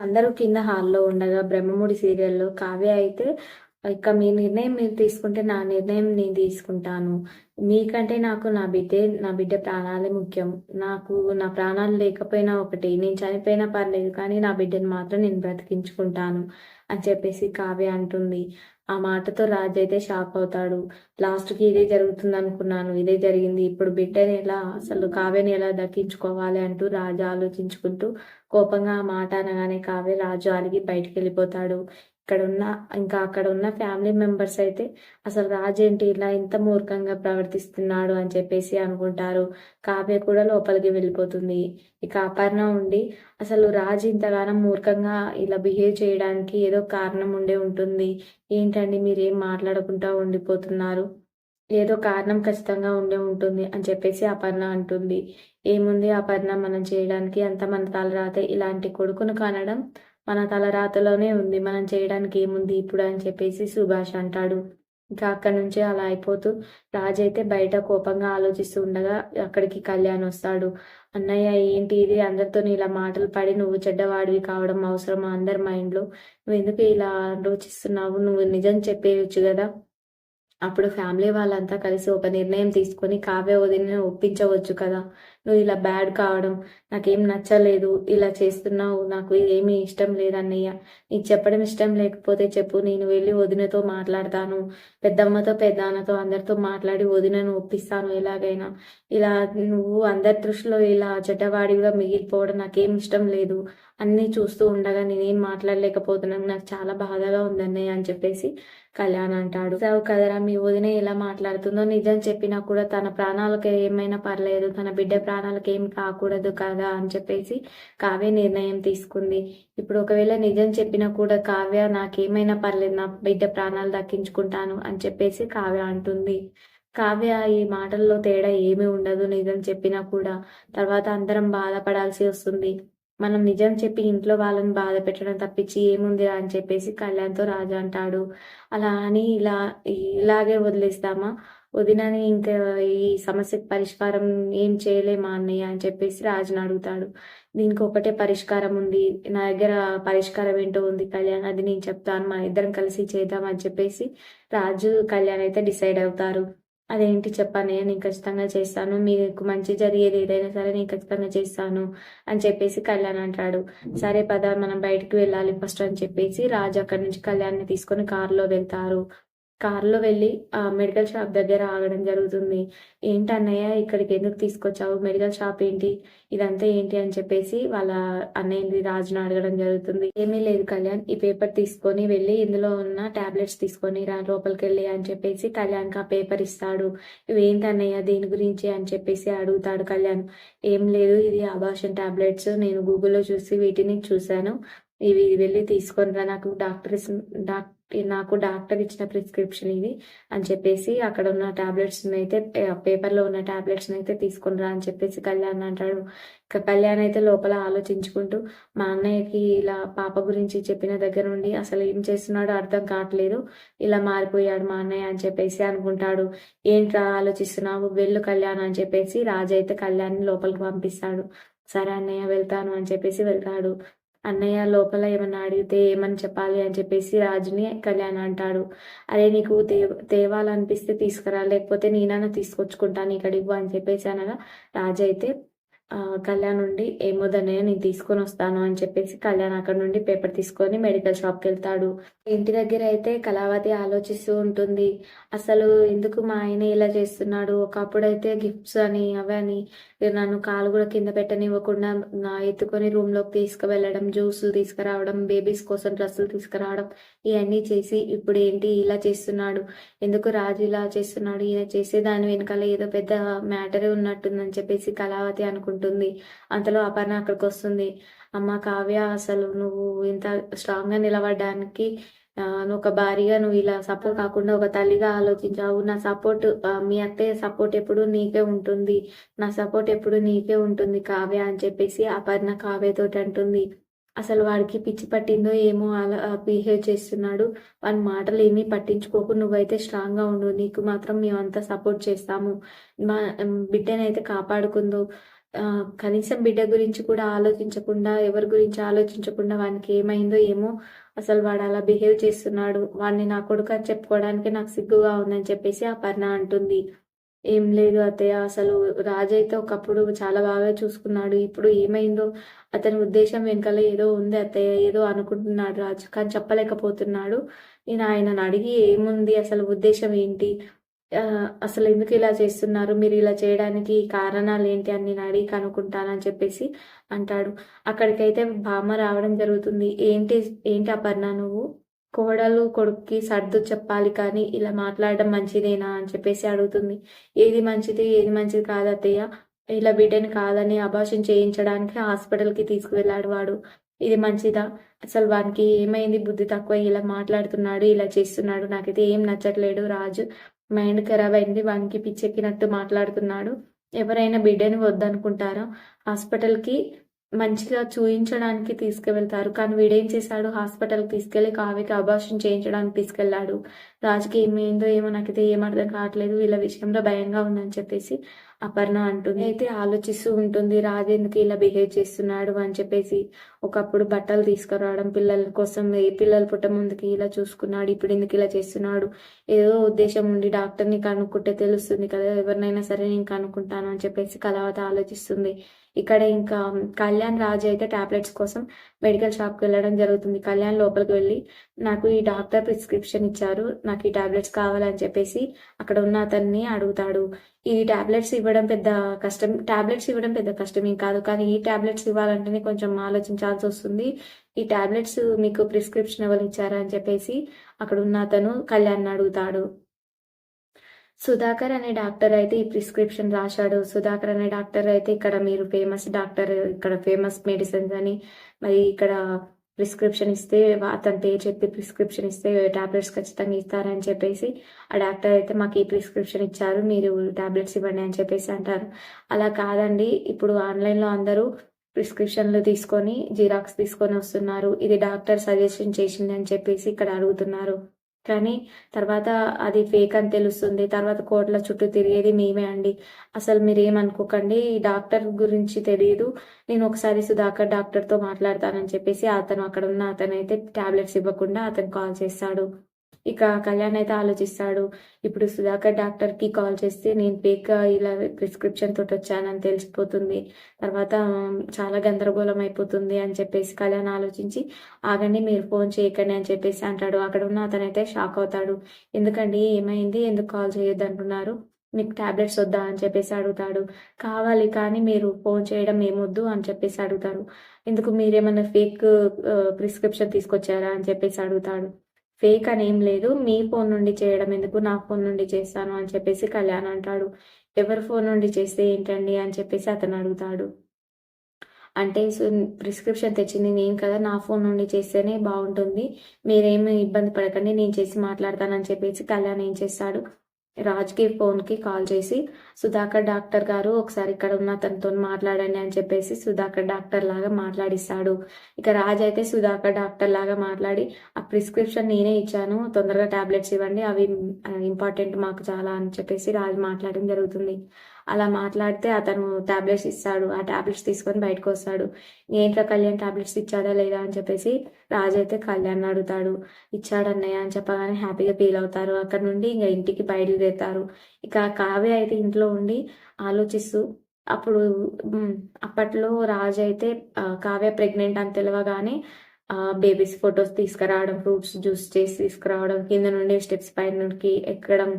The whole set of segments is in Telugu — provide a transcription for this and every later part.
అందరూ కింద హాల్‌లో ఉండగా 'బ్రహ్మముడి' సీరియల్‌లో కావ్య అయితే ఇక మీ నిర్ణయం మీరు తీసుకుంటే నా నిర్ణయం నేను తీసుకుంటాను. మీకంటే నాకు నా బిడ్డ ప్రాణాలే ముఖ్యం. నాకు నా ప్రాణాలు లేకపోయినా ఒకటే. నేను చనిపోయినా పర్లేదు కానీ నా బిడ్డని మాత్రం నేను బ్రతికించుకుంటాను అని చెప్పేసి కావ్య అంటుంది. ఆ మాటతో రాజు అయితే షాక్ అవుతాడు. లాస్ట్‌కి ఇదే జరుగుతుందనుకున్నాను. ఇదే జరిగింది. ఇప్పుడు బిడ్డని ఎలా అసలు కావ్యని ఎలా దక్కించుకోవాలి అంటూ రాజు ఆలోచించుకుంటూ కోపంగా ఆ మాట అనగానే కావ్య రాజు అలిగి బయటికెళ్ళిపోతాడు. అక్కడున్న ఫ్యామిలీ మెంబర్స్ అయితే అసలు రాజేంటి ఇలా ఇంత మూర్ఖంగా ప్రవర్తిస్తున్నాడు అని చెప్పేసి అనుకుంటారు. కావ్య కూడా లోపలికి వెళ్ళిపోతుంది. ఇక అపర్ణ ఉండి అసలు రాజు ఇంతగానం మూర్ఖంగా ఇలా బిహేవ్ చేయడానికి ఏదో కారణం ఉండే ఉంటుంది. ఏంటండి మీరేం మాట్లాడకుండా ఉండిపోతున్నారు? ఏదో కారణం ఖచ్చితంగా ఉండే ఉంటుంది అని చెప్పేసి అపర్ణ అంటుంది. ఏముంది అపర్ణ మనం చేయడానికి అంతా మన తలరాతే. ఇలాంటి కొడుకును కనడం మన తలరాతలోనే ఉంది. మనం చేయడానికి ఏముంది ఇప్పుడు అని చెప్పేసి సుభాష్ అంటాడు. ఇంకా అక్కడి నుంచి అలా అయిపోతూ రాజైతే బయట కోపంగా ఆలోచిస్తూ ఉండగా అక్కడికి కళ్యాణ్ వస్తాడు. అన్నయ్య ఏంటి ఇది అందరితోని ఇలా మాటలు పడి నువ్వు చెడ్డవాడివి కావడం అవసరమా అందరి మైండ్‌లో? నువ్వెందుకు ఇలా ఆలోచిస్తున్నావు? నువ్వు నిజం చెప్పేయొచ్చు గదా! అప్పుడు ఫ్యామిలీ వాళ్ళంతా కలిసి ఒక నిర్ణయం తీసుకొని కావ్య వదినని ఒప్పించవచ్చు కదా! నువ్వు ఇలా బ్యాడ్ కావడం నాకేం నచ్చలేదు. ఇలా చేస్తున్నావు. నాకు ఇదేమీ ఇష్టం లేదన్నయ్య. నీకు చెప్పడం ఇష్టం లేకపోతే చెప్పు. నేను వెళ్లి వదినతో మాట్లాడతాను. పెద్దమ్మతో, పెదనాన్నతో అందరితో మాట్లాడి వదినను ఒప్పిస్తాను ఎలాగైనా. ఇలా నువ్వు అందరి దృష్టిలో ఇలా చెడ్డవాడివిగా మిగిలిపోవడం నాకేం ఇష్టం లేదు. అన్నీ చూస్తూ ఉండగా నేనేం మాట్లాడలేకపోతున్నాను. నాకు చాలా బాధగా ఉందన్నయ్య అని చెప్పేసి కళ్యాణ్ అంటాడు. "చూసావు కదరా మీ వదిన ఎలా మాట్లాడుతుందో. నిజం చెప్పినా కూడా తన ప్రాణాలకు ఏమైనా పర్లేదు. తన బిడ్డ ప్రాణాలకు ఏం కాకూడదు కదా!" అని చెప్పేసి కావ్య నిర్ణయం తీసుకుంది. ఇప్పుడు ఒకవేళ నిజం చెప్పినా కూడా కావ్య నాకేమైనా పర్లేదు. నా బిడ్డ ప్రాణాలు దక్కించుకుంటాను అని చెప్పేసి కావ్య అంటుంది. కావ్య ఈ మాటల్లో తేడా ఏమీ ఉండదు. నిజం చెప్పినా కూడా. తర్వాత అందరం బాధపడాల్సి వస్తుంది. మనం నిజం చెప్పి ఇంట్లో వాళ్ళని బాధ పెట్టడం తప్పించి ఏముందిరా అని చెప్పేసి కళ్యాణ్‌తో రాజు అంటాడు. అలా అని ఇలాగే వదిలేస్తామా? వదినని ఇంకా ఈ సమస్యకి పరిష్కారం ఏం చేయలేమా అన్నయ్య అని చెప్పేసి రాజుని అడుగుతాడు. దీనికి ఒకటే పరిష్కారం ఉంది. నా దగ్గర పరిష్కారం ఏంటో ఉంది కళ్యాణ్. అది నేను చెప్తాను. మన ఇద్దరం కలిసి చేద్దాం అని చెప్పేసి రాజు, కళ్యాణ్ అయితే డిసైడ్ అవుతారు. అదేంటి చెప్పన్నయ్య నేను ఖచ్చితంగా చేస్తాను. మీకు మంచి జరిగేది ఏదైనా సరే నేను ఖచ్చితంగా చేస్తాను అని చెప్పేసి కళ్యాణ్ అంటాడు. సరే పద మనం బయటికి వెళ్ళాలి ఫస్ట్ అని చెప్పేసి రాజు అక్కడి నుంచి కళ్యాణ్‌ని తీసుకొని కారులో వెళ్తారు. కారులో వెళ్ళి మెడికల్ షాప్ దగ్గర ఆగడం జరుగుతుంది. "ఏంటన్నయ్య ఇక్కడికి ఎందుకు తీసుకొచ్చావు? మెడికల్ షాప్ ఏంటి? ఇదంతా ఏంటి?" అని చెప్పేసి వాళ్ళ అన్నయ్యని రాజుని అడగడం జరుగుతుంది. "ఏమీ లేదు కళ్యాణ్. ఈ పేపర్ తీసుకొని వెళ్ళి ఇందులో ఉన్న టాబ్లెట్స్ తీసుకొని రా లోపలికెళ్ళి" అని చెప్పేసి కళ్యాణ్‌కి ఆ పేపర్ ఇస్తాడు. "ఇవేంటన్నయ్య దేని గురించి?" అని చెప్పేసి అడుగుతాడు కళ్యాణ్. "ఏం లేదు ఇది అబార్షన్ టాబ్లెట్స్. నేను గూగుల్‌లో చూసి వీటిని చూసాను. ఇవి వెళ్లి తీసుకొని రా. నాకు డాక్టర్ ఇచ్చిన ప్రిస్క్రిప్షన్ ఇది" అని చెప్పేసి అక్కడ ఉన్న టాబ్లెట్స్‌నైతే పేపర్‌లో ఉన్న టాబ్లెట్స్‌నైతే తీసుకొని రా అని చెప్పేసి కళ్యాణ్ అంటాడు. ఇక కళ్యాణ్ అయితే లోపల ఆలోచించుకుంటూ మా అన్నయ్యకి ఇలా పాప గురించి చెప్పిన దగ్గర నుండి అసలు ఏం చేస్తున్నాడో అర్థం కావట్లేదు. ఇలా మారిపోయాడు మా అన్నయ్య అని చెప్పేసి అనుకుంటాడు. "ఏంట్రా ఆలోచిస్తున్నావు? వెళ్ళు కళ్యాణ్" అని చెప్పేసి రాజు అయితే కళ్యాణ్‌ని లోపలికి పంపిస్తాడు. "సరే అన్నయ్య వెళ్తాను" అని చెప్పేసి వెళ్తాడు. అన్నయ్య లోపల ఏమన్నా అడిగితే ఏమని చెప్పాలి అని చెప్పేసి రాజుని కళ్యాణ్ అంటాడు. "అరే నీకు తేవాలనిపిస్తే తీసుకురా లేకపోతే నేనైనా తీసుకొచ్చుకుంటాను ఇక్కడివ్వు" అని చెప్పేసి అనగా రాజైతే కళ్యాణ్ నుండి "ఏమొద్దన్నయ్య నేను తీసుకొనొస్తాను" అని చెప్పేసి కళ్యాణ్ అక్కడి నుండి పేపర్ తీసుకొని మెడికల్ షాప్‌కెళ్తాడు. ఇంటి దగ్గర అయితే కళావతి ఆలోచిస్తూ ఉంటుంది. అసలు ఎందుకు మా ఆయన ఇలా చేస్తున్నాడు? ఒకప్పుడైతే గిఫ్ట్స్ అని అవని నన్ను కాలు కూడా కింద పెట్టనివ్వకుండా ఎత్తుకొని రూమ్‌లోకి తీసుకువెళ్ళడం, జ్యూసులు తీసుకురావడం, బేబీస్ కోసం డ్రెస్సులు తీసుకురావడం ఇయన్నీ చేసి ఇప్పుడేంటి ఇలా చేస్తున్నాడు? ఎందుకు రాజు ఇలా చేస్తున్నాడు? ఈయన చేసే దాని వెనకాల ఏదో పెద్ద మ్యాటరే ఉన్నట్టుందని చెప్పేసి కళావతి అనుకుంటుంది. అంతలో అపర్ణ అక్కడికొస్తుంది. "అమ్మ కావ్య అసలు నువ్వు ఇంత స్ట్రాంగ్‌గా నిలబడ్డానికి నువ్వు ఒక భార్యగా నువ్వు ఇలా సపోర్ట్ కాకుండా ఒక తల్లిగా ఆలోచించావు. నా సపోర్ట్ మీ అత్తయ్య సపోర్ట్ ఎప్పుడూ నీకే ఉంటుంది. నా సపోర్ట్ ఎప్పుడూ నీకే ఉంటుంది కావ్య" అని చెప్పేసి అపర్ణ కావ్యతోటి అంటుంది. అసలు వాడికి పిచ్చి పట్టిందో ఏమో అలా బిహేవ్ చేస్తున్నాడు. వాని మాటలేమీ పట్టించుకోకు. నువ్వైతే స్ట్రాంగ్‌గా ఉండు. నీకు మాత్రం మేమంతా సపోర్ట్ చేస్తాము. మా బిడ్డనైతే కాపాడుకుందువు. కనీసం బిడ్డ గురించి కూడా ఆలోచించకుండా, ఎవరి గురించి ఆలోచించకుండా వానికి ఏమైందో ఏమో! అసలు వాడు అలా బిహేవ్ చేస్తున్నాడు. వాడిని నా కొడుకని చెప్పుకోవడానికి నాకు సిగ్గుగా ఉందని చెప్పేసి అపర్ణ అంటుంది. ఏం లేదు అత్తయ్య. అసలు రాజైతే ఒకప్పుడు చాలా బాగా చూసుకున్నాడు. ఇప్పుడు ఏమైందో అతని ఉద్దేశం వెనకాల ఏదో ఉంది అత్తయ్య. ఏదో అనుకుంటున్నాడు రాజు. కానీ చెప్పలేకపోతున్నాడు. నేను ఆయనని అడిగి ఏముంది అసలు ఉద్దేశం ఏంటి? అసలెందుకు ఇలా చేస్తున్నారు? మీరు ఇలా చేయడానికి కారణాలేంటి అని నేను అడిగి కనుక్కుంటానని చెప్పేసి అంటాడు. అక్కడికైతే బామ్మ రావడం జరుగుతుంది. ఏంటి అపర్ణ నువ్వు? కోడలు, కొడుక్కి సర్దు చెప్పాలి కానీ ఇలా మాట్లాడడం మంచిదేనా అని చెప్పేసి అడుగుతుంది. ఏది మంచిది, ఏది మంచిది కాదు అత్తయ్య. ఇలా బిడ్డని కాదని అబార్షన్ చేయించడానికి హాస్పిటల్‌కి తీసుకువెళ్ళాడు వాడు. ఇది మంచిదా? అసలు వానికి ఏమైంది బుద్ధి తక్కువ ఇలా మాట్లాడుతున్నాడు, ఇలా చేస్తున్నాడు. నాకైతే ఏం నచ్చట్లేదు రాజు. మైండ్ ఖరాబ్ అయింది. వానికి పిచ్చెక్కినట్టు మాట్లాడుతున్నాడు. ఎవరైనా బిడ్డని వద్దనుకుంటారా? హాస్పిటల్‌కి మంచిగా చూయించడానికి తీసుకువెళ్తారు. కానీ వీడేం చేశాడు? హాస్పిటల్‌కి తీసుకెళ్ళి కావ్యకి అబార్షన్ చేయించడానికి తీసుకెళ్ళాడు. రాజుకి ఏమైందో ఏమో నాకైతే ఏం అర్థం కావట్లేదు. వీళ్ళ విషయంలో భయంగా ఉందని చెప్పేసి అపర్ణ అంటుంది. అయితే ఆలోచిస్తూ ఉంటుంది. రాజు ఎందుకు ఇలా బిహేవ్ చేస్తున్నాడు అని చెప్పేసి. ఒకప్పుడు బట్టలు తీసుకురావడం పిల్లల కోసం, ఏ పిల్లలు పుట్టముందుకి ఇలా చూసుకున్నాడు. ఇప్పుడు ఎందుకు ఇలా చేస్తున్నాడు? ఏదో ఉద్దేశం ఉండి డాక్టర్‌ని కనుక్కుంటే తెలుస్తుంది కదా! ఎవరినైనా సరే నేను కనుక్కుంటాను అని చెప్పేసి కళావతి ఆలోచిస్తుంది. ఇక్కడ ఇంకా కళ్యాణ్, రాజు అయితే టాబ్లెట్స్ కోసం మెడికల్ షాప్‌కి వెళ్ళడం జరుగుతుంది. కళ్యాణ్ లోపలికి వెళ్ళి నాకు ఈ డాక్టర్ ప్రిస్క్రిప్షన్ ఇచ్చారు. నాకు ఈ టాబ్లెట్స్ కావాలని చెప్పేసి అక్కడ ఉన్న అతన్ని అడుగుతాడు. ఈ టాబ్లెట్స్ ఇవ్వడం పెద్ద కష్టం. టాబ్లెట్స్ ఇవ్వడం పెద్ద కష్టమేం కాదు. కానీ ఈ టాబ్లెట్స్ ఇవ్వాలంటేనే కొంచెం ఆలోచించాల్సొస్తుంది. ఈ టాబ్లెట్స్ మీకు ప్రిస్క్రిప్షన్ ఎవరు ఇచ్చారా అని చెప్పేసి అక్కడ ఉన్న అతను కళ్యాణ్‌ని అడుగుతాడు. సుధాకర్ అనే డాక్టర్ అయితే ఈ ప్రిస్క్రిప్షన్ రాశాడు. సుధాకర్ అనే డాక్టర్ అయితే ఇక్కడ మీరు ఫేమస్ డాక్టర్, ఇక్కడ ఫేమస్ మెడిసిన్స్ అని మరి ఇక్కడ ప్రిస్క్రిప్షన్ ఇస్తే అతని పేరు చెప్పి ప్రిస్క్రిప్షన్ ఇస్తే టాబ్లెట్స్ ఖచ్చితంగా ఇస్తారని చెప్పేసి ఆ డాక్టర్ అయితే మాకు ఈ ప్రిస్క్రిప్షన్ ఇచ్చారు. మీరు టాబ్లెట్స్ ఇవ్వండి అని చెప్పేసి అంటారు. అలా కాదండి, ఇప్పుడు ఆన్‌లైన్‌లో అందరూ ప్రిస్క్రిప్షన్‌లు తీసుకొని జిరాక్స్ తీసుకొని వస్తున్నారు. ఇది డాక్టర్ సజెషన్ చేసింది అని చెప్పేసి ఇక్కడ అడుగుతున్నారు. కానీ తర్వాత అది ఫేక్ అని తెలుస్తుంది. తర్వాత కోర్ట్‌ల చుట్టూ తిరిగేది మేమే అండి. అసలు మీరేమనుకోకండి. ఈ డాక్టర్ గురించి తెలీదు. నేను ఒకసారి సుధాకర్ డాక్టర్‌తో మాట్లాడతానని చెప్పేసి అతను అక్కడున్న అతనైతే టాబ్లెట్స్ ఇవ్వకుండా అతను కాల్ చేస్తాడు. ఇక కళ్యాణ్ అయితే ఆలోచిస్తాడు. ఇప్పుడు సుధాకర్ డాక్టర్‌కి కాల్ చేస్తే నేను ఫేక్‌గా ఇలా ప్రిస్క్రిప్షన్ తోటొచ్చానని తెలిసిపోతుంది. తర్వాత చాలా గందరగోళం అయిపోతుంది అని చెప్పేసి కళ్యాణ్ ఆలోచించి, ఆగండి మీరు ఫోన్ చేయకండి అని చెప్పేసి అంటాడు. అక్కడున్న అతనైతే షాక్ అవుతాడు. ఎందుకండి ఏమైంది? ఎందుకు కాల్ చేయొద్దంటున్నారు? మీకు టాబ్లెట్స్ వద్దా? అని చెప్పేసి అడుగుతాడు. కావాలి కానీ మీరు ఫోన్ చేయడం ఏమొద్దు అని చెప్పేసి అడుగుతారు. ఎందుకు మీరేమన్నా ఫేక్ ప్రిస్క్రిప్షన్ తీసుకొచ్చారా? అని చెప్పేసి అడుగుతాడు. ఫేక్ అనేం లేదు. మీ ఫోన్ నుండి చేయడం ఎందుకు? నా ఫోన్ నుండి చేస్తాను అని చెప్పేసి కళ్యాణ్ అంటాడు. ఎవరి ఫోన్ నుండి చేస్తే ఏంటండి? అని చెప్పేసి అతను అడుగుతాడు. అంటే ప్రిస్క్రిప్షన్ తెచ్చింది నేను కదా! నా ఫోన్ నుండి చేస్తేనే బావుంటుంది. మీరేమి ఇబ్బంది పడకండి. నేను చేసి మాట్లాడతానని చెప్పేసి కళ్యాణ్ ఏం చేస్తాడు, రాజ్‌కి ఫోన్‌కి కాల్ చేసి, సుధాకర్ డాక్టర్ గారు ఒకసారి ఇక్కడ ఉన్న అతనితోని మాట్లాడండి అని చెప్పేసి సుధాకర్ డాక్టర్ లాగా మాట్లాడిస్తాడు. ఇక రాజ్ అయితే సుధాకర్ డాక్టర్ లాగా మాట్లాడి, ఆ ప్రిస్క్రిప్షన్ నేనే ఇచ్చాను. తొందరగా టాబ్లెట్స్ ఇవ్వండి. అవి ఇంపార్టెంట్ మాకు చాలా అని చెప్పేసి రాజ్ మాట్లాడడం జరుగుతుంది. అలా మాట్లాడితే అతను టాబ్లెట్స్ ఇస్తాడు. ఆ టాబ్లెట్స్ తీసుకొని బయటకొస్తాడు. ఏంట్రా కళ్యాణ్ టాబ్లెట్స్ ఇచ్చాడా లేదా అని చెప్పేసి రాజ్ అయితే కళ్యాణ్‌ని అడుగుతాడు. ఇచ్చాడన్నయ్య అని చెప్పగానే హ్యాపీగా ఫీల్ అవుతారు. అక్కడి నుండి ఇంక ఇంటికి బయలుదేరుతారు. ఇక కావ్య అయితే ఇంట్లో ఉండి ఆలోచిస్తూ అప్పుడు అప్పట్లో రాజ్ అయితే కావ్య ప్రెగ్నెంట్ అని తెలవగానే బేబీస్ ఫోటోస్ తీసుకురావడం, ఫ్రూట్స్ జ్యూస్ చేసి తీసుకురావడం, కింద నుండి స్టెప్స్ పైనకి ఎక్కడం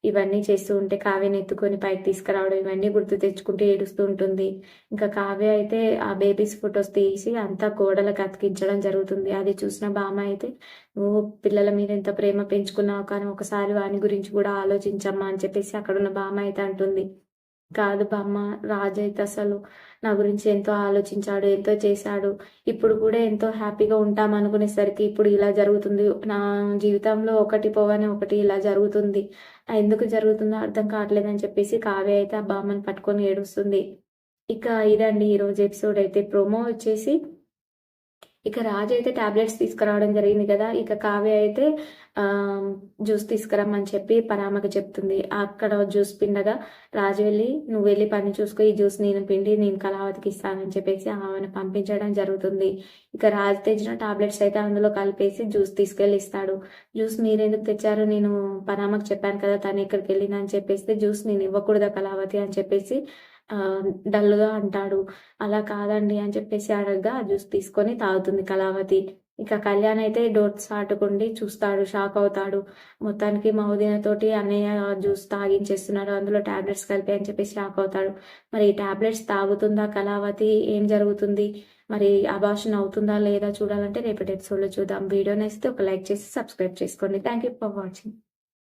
ఇవన్నీ చేస్తూ ఉంటే కావ్యని ఎత్తుకొని పైకి తీసుకురావడం ఇవన్నీ గుర్తు తెచ్చుకుంటూ ఏడుస్తూ ఉంటుంది. ఇంకా కావ్య అయితే ఆ బేబీస్ ఫోటోస్ తీసి అంతా గోడలకు అతికించడం జరుగుతుంది. అది చూసిన బామ్మ అయితే, "నువ్వు పిల్లల మీద ఎంత ప్రేమ పెంచుకున్నావు కానీ ఒకసారి వాని గురించి కూడా ఆలోచించమ్మా" అని చెప్పేసి అక్కడున్న బామ్మ అయితే అంటుంది. కాదు బామ్మ, రాజైతే అసలు నా గురించి ఎంతో ఆలోచించాడు, ఎంతో చేశాడు. ఇప్పుడు కూడా ఎంతో హ్యాపీగా ఉంటామనుకునేసరికి ఇప్పుడు ఇలా జరుగుతుంది. నా జీవితంలో ఒకటి పోగానే ఒకటి ఇలా జరుగుతుంది. ఎందుకు జరుగుతుందో అర్థం కావట్లేదని చెప్పేసి కావ్య అయితే ఆ బామ్మని పట్టుకొని ఏడుస్తుంది. ఇక ఇదండి ఈరోజు ఎపిసోడ్ అయితే. ప్రోమో వచ్చేసి ఇక రాజు అయితే టాబ్లెట్స్ తీసుకురావడం జరిగింది కదా! ఇక కావ్య అయితే జ్యూస్ తీసుకురమ్మని చెప్పి పరామకి చెప్తుంది. అక్కడ జ్యూస్ పిండగా రాజు వెళ్ళి "నువ్వు వెళ్ళి పని చూసుకో. ఈ జ్యూస్ నేను పిండి నేను కళావతికి ఇస్తానని" చెప్పేసి ఆమెను పంపించడం జరుగుతుంది. ఇక రాజు తెచ్చిన టాబ్లెట్స్ అయితే అందులో కలిపేసి జ్యూస్ తీసుకెళ్ళి ఇస్తాడు. "జ్యూస్ మీరెందుకు తెచ్చారు? నేను పరామకి చెప్పాను కదా! తను ఎక్కడికెళ్ళిందని" చెప్పేస్తే "జ్యూస్ నేను ఇవ్వకూడదా కళావతి" అని చెప్పేసి డల్‌గా అంటాడు. "అలా కాదండి" అని చెప్పేసి అడగ్గా ఆ జ్యూస్ తీసుకొని తాగుతుంది కళావతి. ఇక కళ్యాణ్ అయితే డోర్స్ చాటుకుండి చూస్తాడు. షాక్ అవుతాడు. మొత్తానికి మా వదినతోటి అన్నయ్య జ్యూస్ తాగించేస్తున్నారు. అందులో టాబ్లెట్స్ కలిపి అని చెప్పేసి షాక్ అవుతాడు. మరి ఈ టాబ్లెట్స్ తాగుతుందా కళావతి? ఏం జరుగుతుంది? మరి అబార్షన్ అవుతుందా లేదా చూడాలంటే రేపటి ఎపిసోడ్‌లో చూద్దాం. వీడియో నచ్చితే ఒక లైక్ చేసి సబ్స్క్రైబ్ చేసుకోండి. Thank you for watching.